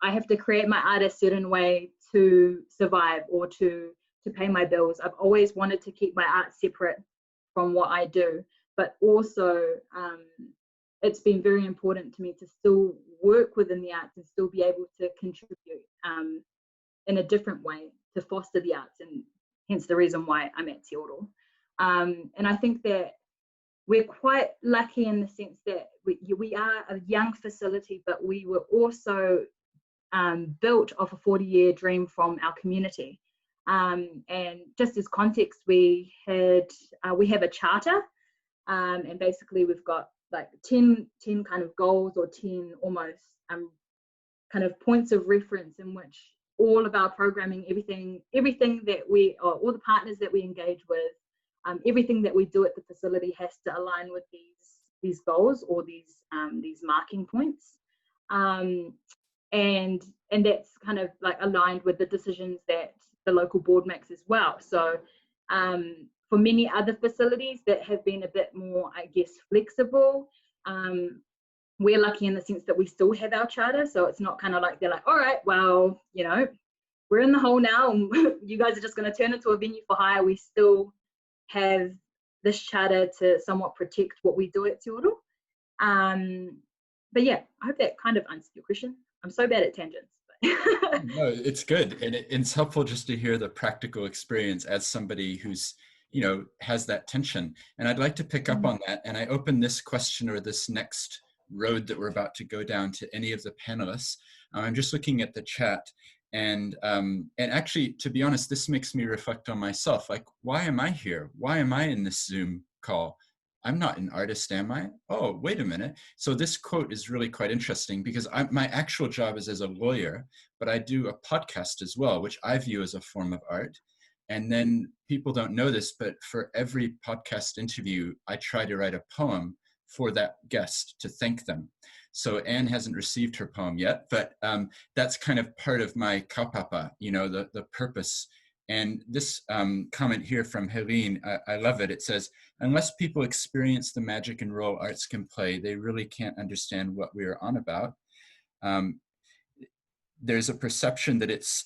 I have to create my art a certain way to survive or to pay my bills. I've always wanted to keep my art separate from what I do, but also it's been very important to me to still work within the arts and still be able to contribute in a different way to foster the arts, and hence the reason why I'm at Te Oro. And I think that we're quite lucky in the sense that we are a young facility, but we were also built off a 40-year dream from our community. And just as context, we have a charter, and basically we've got like 10 kind of goals, or 10 almost kind of points of reference in which all of our programming, everything that or all the partners that we engage with, everything that we do at the facility has to align with these goals or these marking points, and that's kind of like aligned with the decisions that the local board makes as well. So for many other facilities that have been a bit more, I guess, flexible, we're lucky in the sense that we still have our charter. So it's not kind of like they're like, all right, well, you know, we're in the hole now and you guys are just going to turn into a venue for hire. We still have this charter to somewhat protect what we do at Te Oro. But yeah, I hope that kind of answers your question. I'm so bad at tangents. No, it's good. And it's helpful just to hear the practical experience as somebody who's, you know, has that tension. And I'd like to pick up on that. And I open this question or this next road that we're about to go down to any of the panelists. I'm just looking at the chat. And actually, to be honest, this makes me reflect on myself. Like, why am I here? Why am I in this Zoom call? I'm not an artist, am I? Oh, wait a minute. So this quote is really quite interesting because my actual job is as a lawyer, but I do a podcast as well, which I view as a form of art. And then people don't know this, but for every podcast interview, I try to write a poem for that guest to thank them. So Anne hasn't received her poem yet, but that's kind of part of my kaupapa, you know, the purpose. And this comment here from Helene, I love it. It says, unless people experience the magic and role arts can play, they really can't understand what we are on about. There's a perception that it's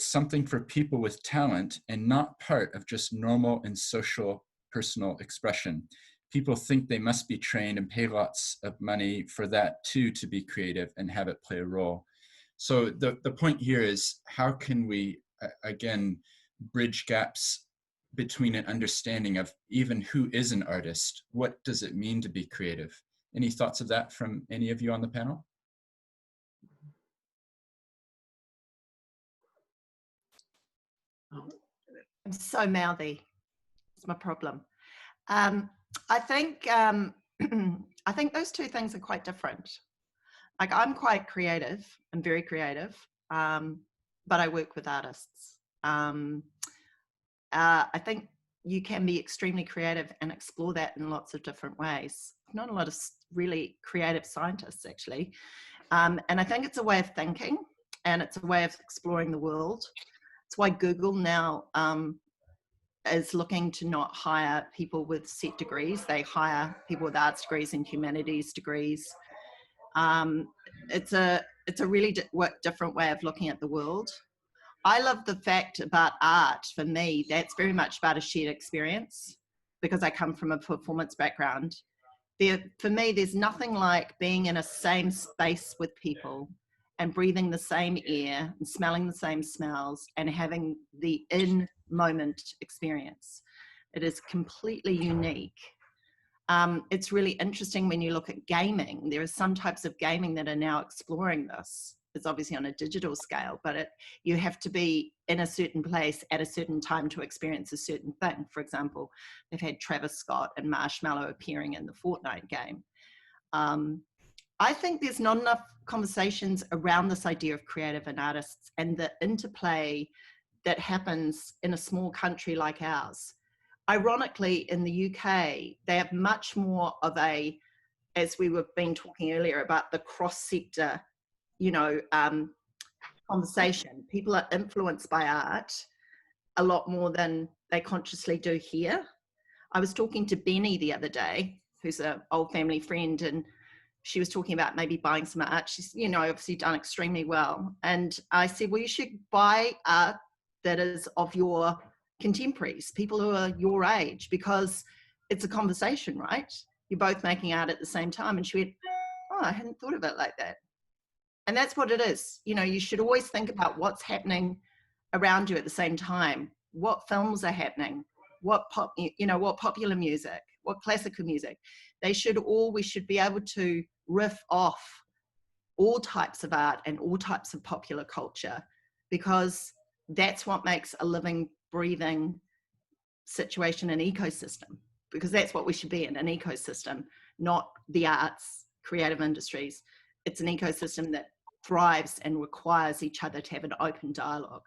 something for people with talent and not part of just normal and social personal expression. People think they must be trained and pay lots of money for that too, to be creative and have it play a role. So the point here is, how can we, again, bridge gaps between an understanding of even who is an artist? What does it mean to be creative? Any thoughts of that from any of you on the panel? I'm so mouthy. It's my problem. I think those two things are quite different. Like, I'm quite creative. I'm very creative, but I work with artists. I think you can be extremely creative and explore that in lots of different ways. Not a lot of really creative scientists, actually. And I think it's a way of thinking, and it's a way of exploring the world. It's why Google now is looking to not hire people with set degrees. They hire people with arts degrees and humanities degrees. It's a really different way of looking at the world. I love the fact about art, for me, that's very much about a shared experience, because I come from a performance background. For me, there's nothing like being in a same space with people and breathing the same air and smelling the same smells and having the in-moment experience. It is completely unique. It's really interesting when you look at gaming. There are some types of gaming that are now exploring this. It's obviously on a digital scale, but you have to be in a certain place at a certain time to experience a certain thing. For example, they've had Travis Scott and Marshmallow appearing in the Fortnite game. I think there's not enough conversations around this idea of creative and artists and the interplay that happens in a small country like ours. Ironically, in the UK, they have much more of a, as we were been talking earlier about the cross-sector, you know, conversation. People are influenced by art a lot more than they consciously do here. I was talking to Benny the other day, who's an old family friend, and she was talking about maybe buying some art. She's, you know, obviously done extremely well. And I said, well, you should buy art that is of your contemporaries, people who are your age, because it's a conversation, right? You're both making art at the same time. And she went, oh, I hadn't thought of it like that. And that's what it is. You know, you should always think about what's happening around you at the same time. What films are happening? What what popular music, what classical music. We should be able to riff off all types of art and all types of popular culture, because that's what makes a living, breathing situation an ecosystem, because that's what we should be in, an ecosystem, not the arts, creative industries. It's an ecosystem that thrives and requires each other to have an open dialogue.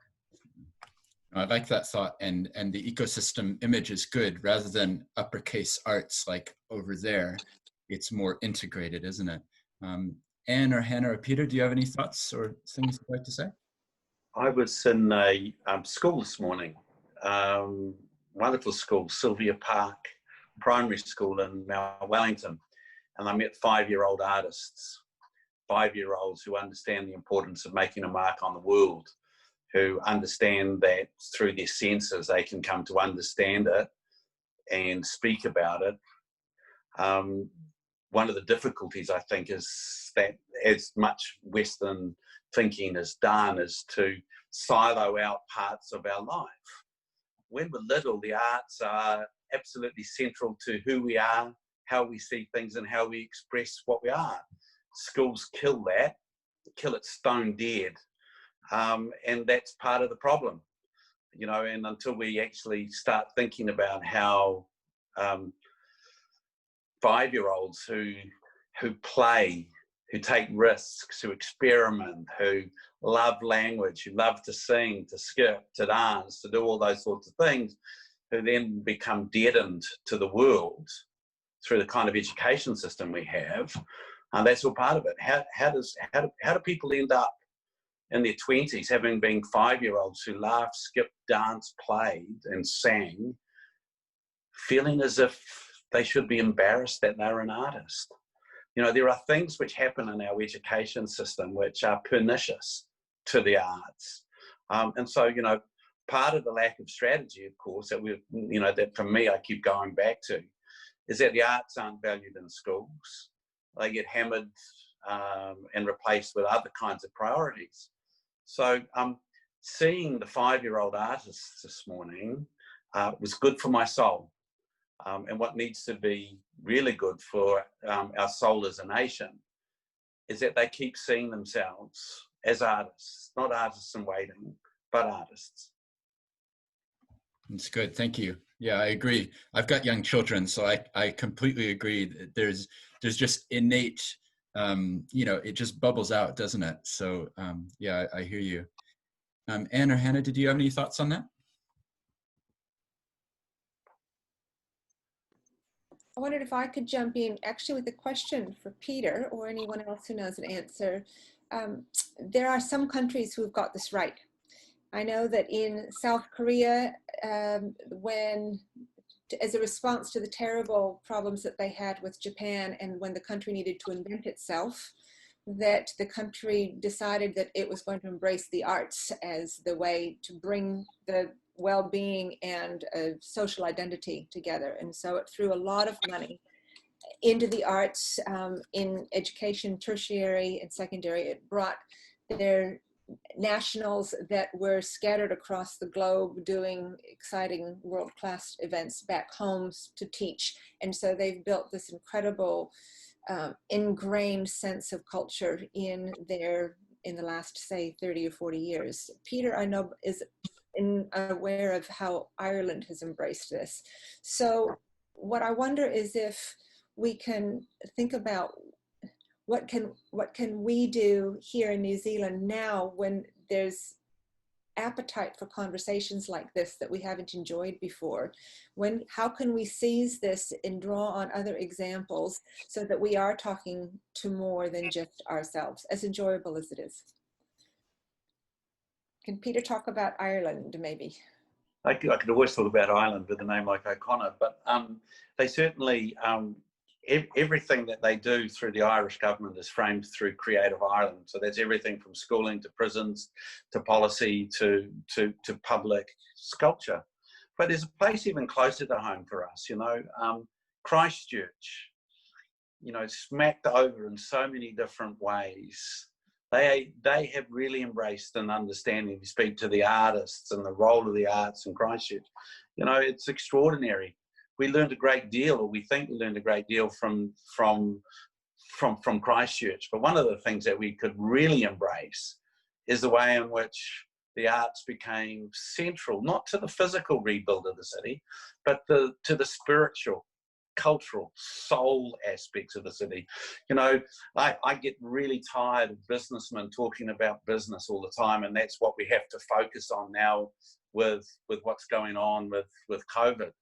I like that thought, and the ecosystem image is good rather than uppercase arts like over there. It's more integrated, isn't it? Anne or Hannah or Peter, do you have any thoughts or things you'd like to say? I was in a school this morning, wonderful school, Sylvia Park Primary School in Mount Wellington, and I met 5-year-old artists, 5-year-olds who understand the importance of making a mark on the world, who understand that through their senses they can come to understand it and speak about it. One of the difficulties, I think, is that as much Western thinking is done is to silo out parts of our life. When we're little, the arts are absolutely central to who we are, how we see things, and how we express what we are. Schools kill that, kill it stone dead. And that's part of the problem, you know, and until we actually start thinking about how 5-year-olds who play, who take risks, who experiment, who love language, who love to sing, to skip, to dance, to do all those sorts of things, who then become deadened to the world through the kind of education system we have, and that's all part of it. How do people end up in their 20s, having been 5-year-olds who laughed, skipped, danced, played, and sang, feeling as if they should be embarrassed that they're an artist? You know, there are things which happen in our education system which are pernicious to the arts. And so, you know, part of the lack of strategy, of course, that that for me I keep going back to, is that the arts aren't valued in schools. They get hammered and replaced with other kinds of priorities. So seeing the 5-year-old artists this morning was good for my soul. And what needs to be really good for our soul as a nation is that they keep seeing themselves as artists, not artists in waiting, but artists. It's good, thank you. Yeah, I agree. I've got young children, so I completely agree that there's just innate, it just bubbles out, doesn't it? So yeah, I hear you. Anne or Hannah, did you have any thoughts on that? I wondered if I could jump in actually with a question for Peter or anyone else who knows an answer. There are some countries who've got this right. I know that in South Korea, as a response to the terrible problems that they had with Japan, and when the country needed to invent itself, that the country decided that it was going to embrace the arts as the way to bring the well-being and social identity together. And so it threw a lot of money into the arts in education, tertiary and secondary. It brought their nationals that were scattered across the globe doing exciting world-class events back home to teach. And so they've built this incredible ingrained sense of culture in the last, say, 30 or 40 years. Peter, I know, is aware of how Ireland has embraced this. So what I wonder is if we can think about what can we do here in New Zealand now when there's appetite for conversations like this that we haven't enjoyed before? How can we seize this and draw on other examples so that we are talking to more than just ourselves, as enjoyable as it is? Can Peter talk about Ireland, maybe? I could always talk about Ireland with a name like O'Connor, but they certainly, everything that they do through the Irish government is framed through Creative Ireland. So that's everything from schooling to prisons to policy to public sculpture. But there's a place even closer to home for us, you know, Christchurch, you know, smacked over in so many different ways. They have really embraced an understanding. You speak to the artists and the role of the arts in Christchurch. You know, it's extraordinary. We learned a great deal, or we think we learned a great deal from Christchurch. But one of the things that we could really embrace is the way in which the arts became central, not to the physical rebuild of the city, but to the spiritual, cultural, soul aspects of the city. You know, I get really tired of businessmen talking about business all the time, and that's what we have to focus on now with what's going on with COVID.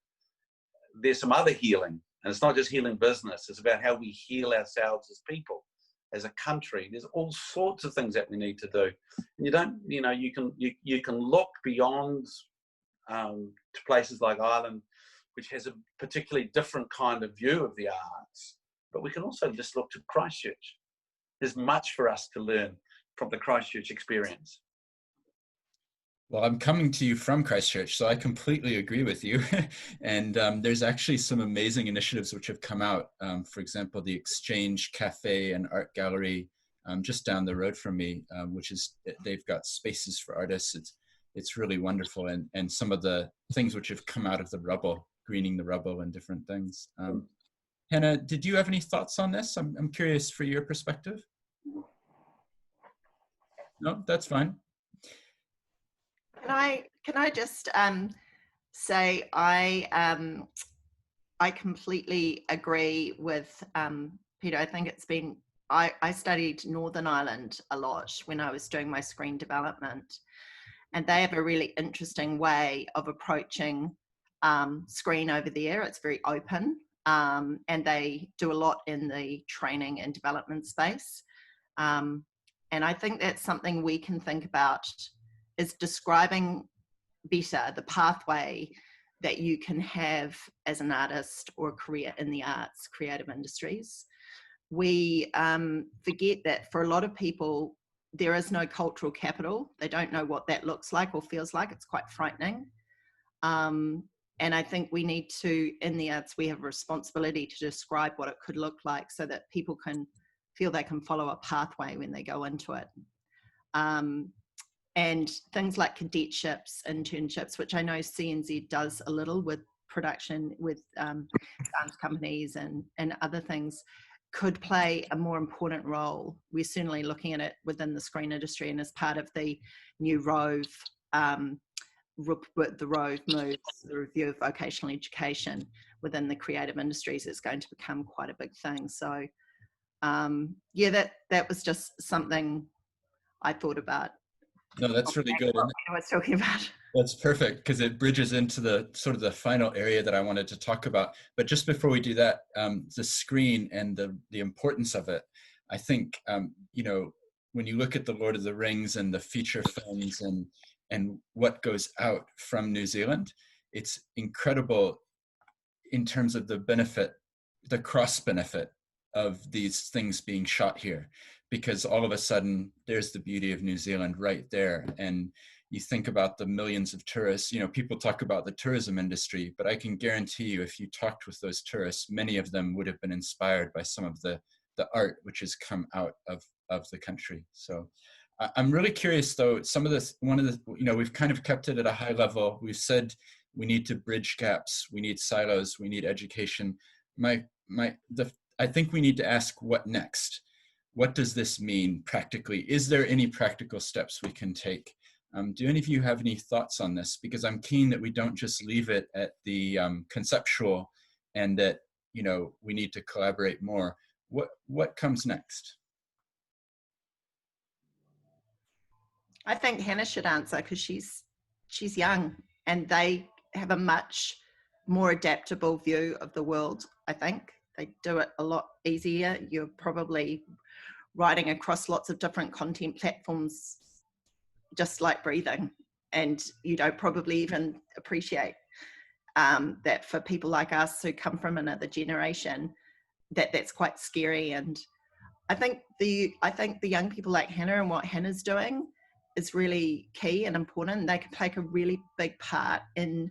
There's some other healing, and it's not just healing business, it's about how we heal ourselves as people, as a country. There's all sorts of things that we need to do. And you don't, you know, you can look beyond to places like Ireland, which has a particularly different kind of view of the arts, but we can also just look to Christchurch. There's much for us to learn from the Christchurch experience. Well, I'm coming to you from Christchurch, so I completely agree with you. And there's actually some amazing initiatives which have come out. For example, the Exchange Cafe and Art Gallery just down the road from me, which is, they've got spaces for artists. It's really wonderful. And some of the things which have come out of the rubble, greening the rubble and different things. Hannah, did you have any thoughts on this? I'm curious for your perspective. No, that's fine. Can I just say I completely agree with Peter. I think it's been, I studied Northern Ireland a lot when I was doing my screen development, and they have a really interesting way of approaching screen over there. It's very open, and they do a lot in the training and development space. And I think that's something we can think about, is describing better the pathway that you can have as an artist or a career in the arts, creative industries. We forget that for a lot of people, there is no cultural capital. They don't know what that looks like or feels like. It's quite frightening. And I think we need to, in the arts, we have a responsibility to describe what it could look like so that people can feel they can follow a pathway when they go into it. And things like cadetships, internships, which I know CNZ does a little with production, with dance companies and other things, could play a more important role. We're certainly looking at it within the screen industry, and as part of the new ROVE, the ROVE moves, the review of vocational education within the creative industries, is going to become quite a big thing. So yeah, that was just something I thought about. No, that's really good. What I was talking about. That's perfect, because it bridges into the sort of the final area that I wanted to talk about. But just before we do that, the screen and the importance of it, I think, you know, when you look at the Lord of the Rings and the feature films and what goes out from New Zealand, it's incredible in terms of the benefit, the cross benefit of these things being shot here, because all of a sudden there's the beauty of New Zealand right there. And you think about the millions of tourists, you know, people talk about the tourism industry, but I can guarantee you, if you talked with those tourists, many of them would have been inspired by some of the art which has come out of the country. So I'm really curious though, some of this, one of the, you know, we've kind of kept it at a high level. We've said we need to bridge gaps, we need silos, we need education. I think we need to ask, what next? What does this mean practically? Is there any practical steps we can take? Do any of you have any thoughts on this? Because I'm keen that we don't just leave it at the conceptual, and that, you know, we need to collaborate more. What comes next? I think Hannah should answer, because she's young and they have a much more adaptable view of the world. I think they do it a lot easier. You're probably writing across lots of different content platforms just like breathing. And you don't probably even appreciate that for people like us who come from another generation, that's quite scary. And I think the young people like Hannah and what Hannah's doing is really key and important. They can play a really big part in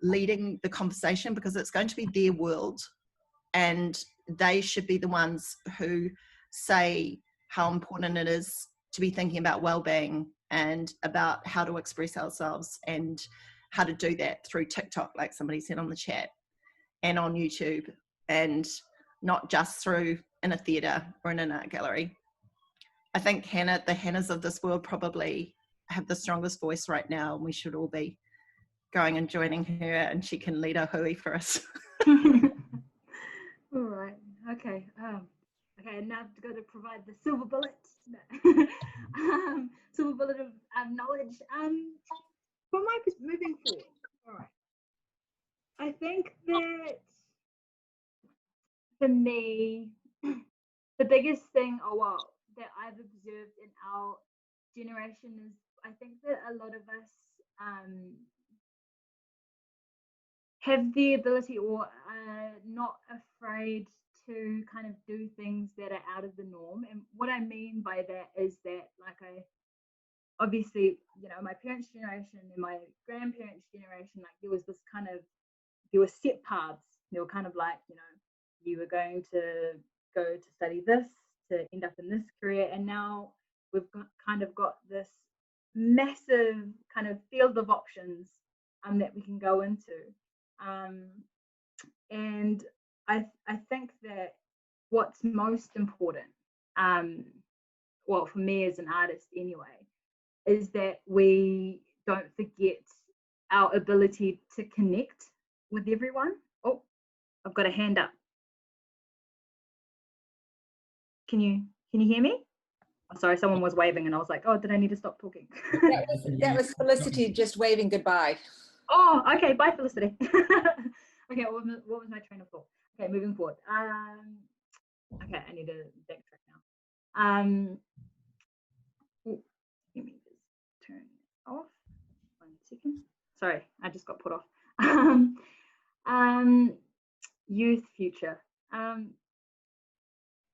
leading the conversation, because it's going to be their world, and they should be the ones who say how important it is to be thinking about well-being and about how to express ourselves and how to do that through TikTok, like somebody said on the chat, and on YouTube, and not just through in a theatre or in an art gallery. I think the Hannahs of this world probably have the strongest voice right now, and we should all be going and joining her, and she can lead a hui for us. All right. Okay. Okay. Now I've got to provide the silver bullet. Silver bullet of knowledge. For my moving forward. All right. I think that for me, the biggest thing, that I've observed in our generation is, I think that a lot of us have the ability, or are not afraid to kind of do things that are out of the norm. And what I mean by that is that, like, obviously, my parents' generation and my grandparents' generation, like, there were set paths. They were kind of like, you were going to go to study this to end up in this career, and now we've got this massive kind of field of options that we can go into. And I think that what's most important, for me as an artist anyway, is that we don't forget our ability to connect with everyone. Oh, I've got a hand up. Can you hear me? Oh, sorry, someone was waving and I was like, oh, did I need to stop talking? That was Felicity just waving goodbye. Oh, okay, bye Felicity. Okay, what was my train of thought? Okay, moving forward. Okay, I need to backtrack now. Let me just turn it off. 1 second. Sorry, I just got put off. Youth future.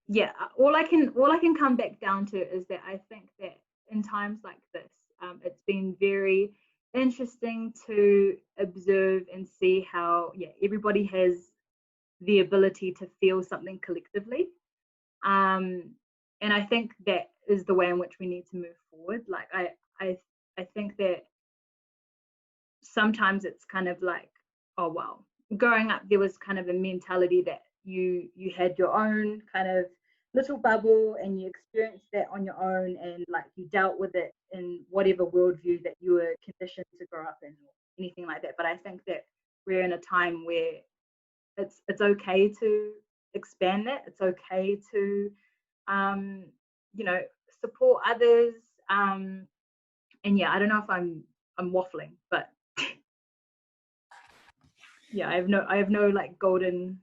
Yeah, all I can come back down to is that I think that in times like this, it's been very interesting to observe and see how everybody has the ability to feel something collectively, and I think that is the way in which we need to move forward. Like I think that sometimes it's kind of like, oh well, growing up there was kind of a mentality that you had your own kind of little bubble and you experienced that on your own, and like you dealt with it in whatever worldview that you were conditioned to grow up in or anything like that. But I think that we're in a time where it's okay to expand that. It's okay to support others. And yeah, I don't know if I'm waffling, but yeah, I have no like golden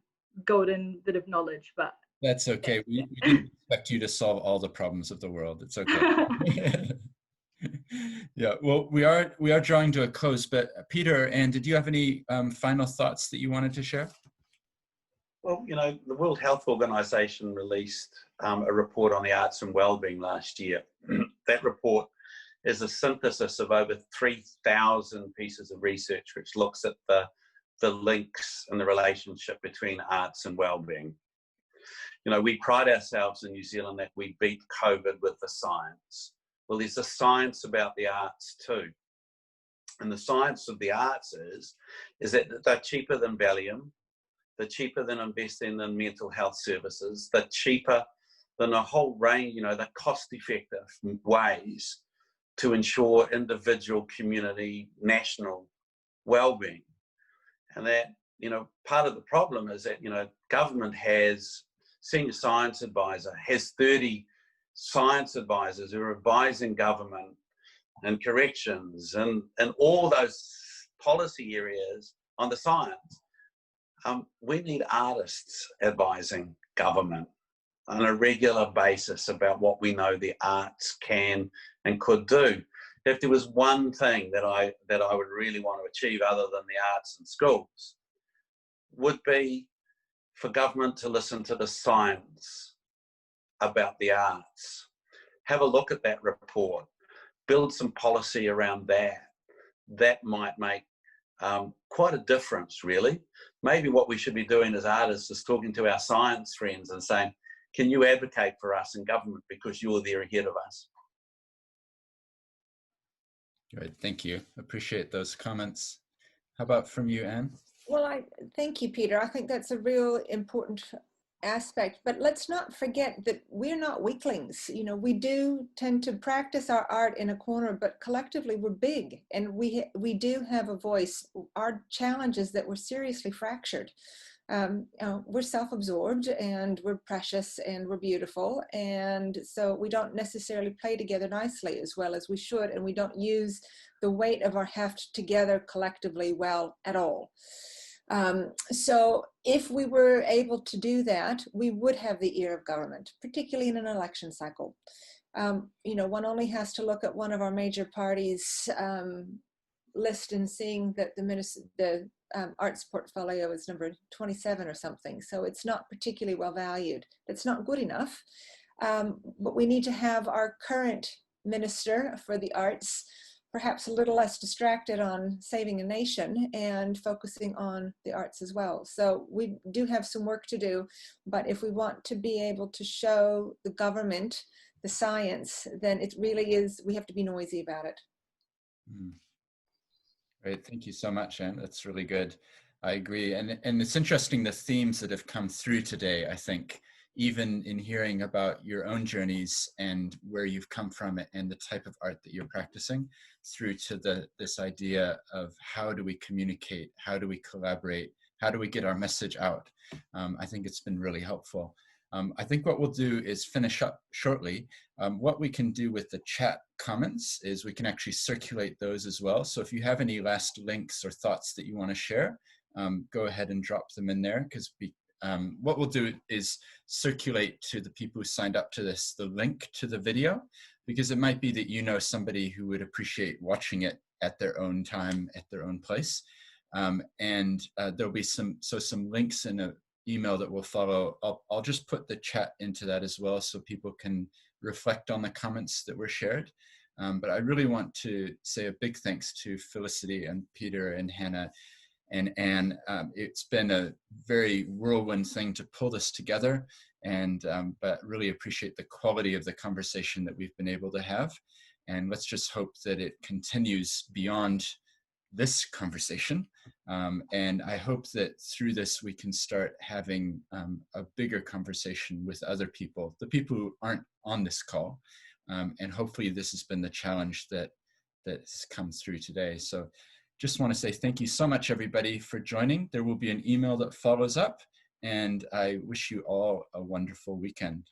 bit of knowledge, but that's okay. We didn't expect you to solve all the problems of the world. It's okay. Yeah, well, we are drawing to a close, but Peter, Anne, did you have any final thoughts that you wanted to share? Well, the World Health Organization released a report on the arts and wellbeing last year. That report is a synthesis of over 3,000 pieces of research which looks at the links and the relationship between arts and wellbeing. We pride ourselves in New Zealand that we beat COVID with the science. Well, there's a science about the arts too. And the science of the arts is that they're cheaper than Valium, they're cheaper than investing in mental health services, they're cheaper than a whole range, they're cost-effective ways to ensure individual, community, national well-being. And that, part of the problem is that, government has senior science advisor, has 30 science advisors who are advising government and corrections and all those policy areas on the science. We need artists advising government on a regular basis about what we know the arts can and could do. if there was one thing that I would really want to achieve other than the arts in schools, would be for government to listen to the science about the arts. Have a look at that report, build some policy around that. That might make quite a difference, really. Maybe what we should be doing as artists is talking to our science friends and saying, can you advocate for us in government because you're there ahead of us? Good, thank you. Appreciate those comments. How about from you, Anne? Well, thank you, Peter. I think that's a real important aspect, but let's not forget that we're not weaklings. You know, we do tend to practice our art in a corner, but collectively we're big, and we do have a voice. Our challenge is that we're seriously fractured. We're self-absorbed and we're precious and we're beautiful, and so we don't necessarily play together nicely as well as we should, and we don't use the weight of our heft together collectively well at all. So if we were able to do that, we would have the ear of government, particularly in an election cycle. You know, one only has to look at one of our major parties' list and seeing that the arts portfolio is number 27 or something. So it's not particularly well valued. That's not good enough. But we need to have our current minister for the arts perhaps a little less distracted on saving a nation and focusing on the arts as well. So we do have some work to do, but if we want to be able to show the government the science, then it really is, we have to be noisy about it. Great, thank you so much, Anne. That's really good. I agree. And it's interesting, the themes that have come through today, I think, even in hearing about your own journeys and where you've come from and the type of art that you're practicing, through to this idea of how do we communicate, how do we collaborate, how do we get our message out. I think it's been really helpful. I think what we'll do is finish up shortly. What we can do with the chat comments is we can actually circulate those as well. So if you have any last links or thoughts that you want to share, go ahead and drop them in there, because what we'll do is circulate to the people who signed up to this the link to the video, because it might be that you know somebody who would appreciate watching it at their own time, at their own place. There'll be some links in an email that will follow. I'll just put the chat into that as well so people can reflect on the comments that were shared. But I really want to say a big thanks to Felicity and Peter and Hannah and Anne. It's been a very whirlwind thing to pull this together, but really appreciate the quality of the conversation that we've been able to have. And let's just hope that it continues beyond this conversation. And I hope that through this, we can start having a bigger conversation with other people, the people who aren't on this call. And hopefully this has been the challenge that has come through today. So just want to say thank you so much, everybody, for joining. There will be an email that follows up, and I wish you all a wonderful weekend.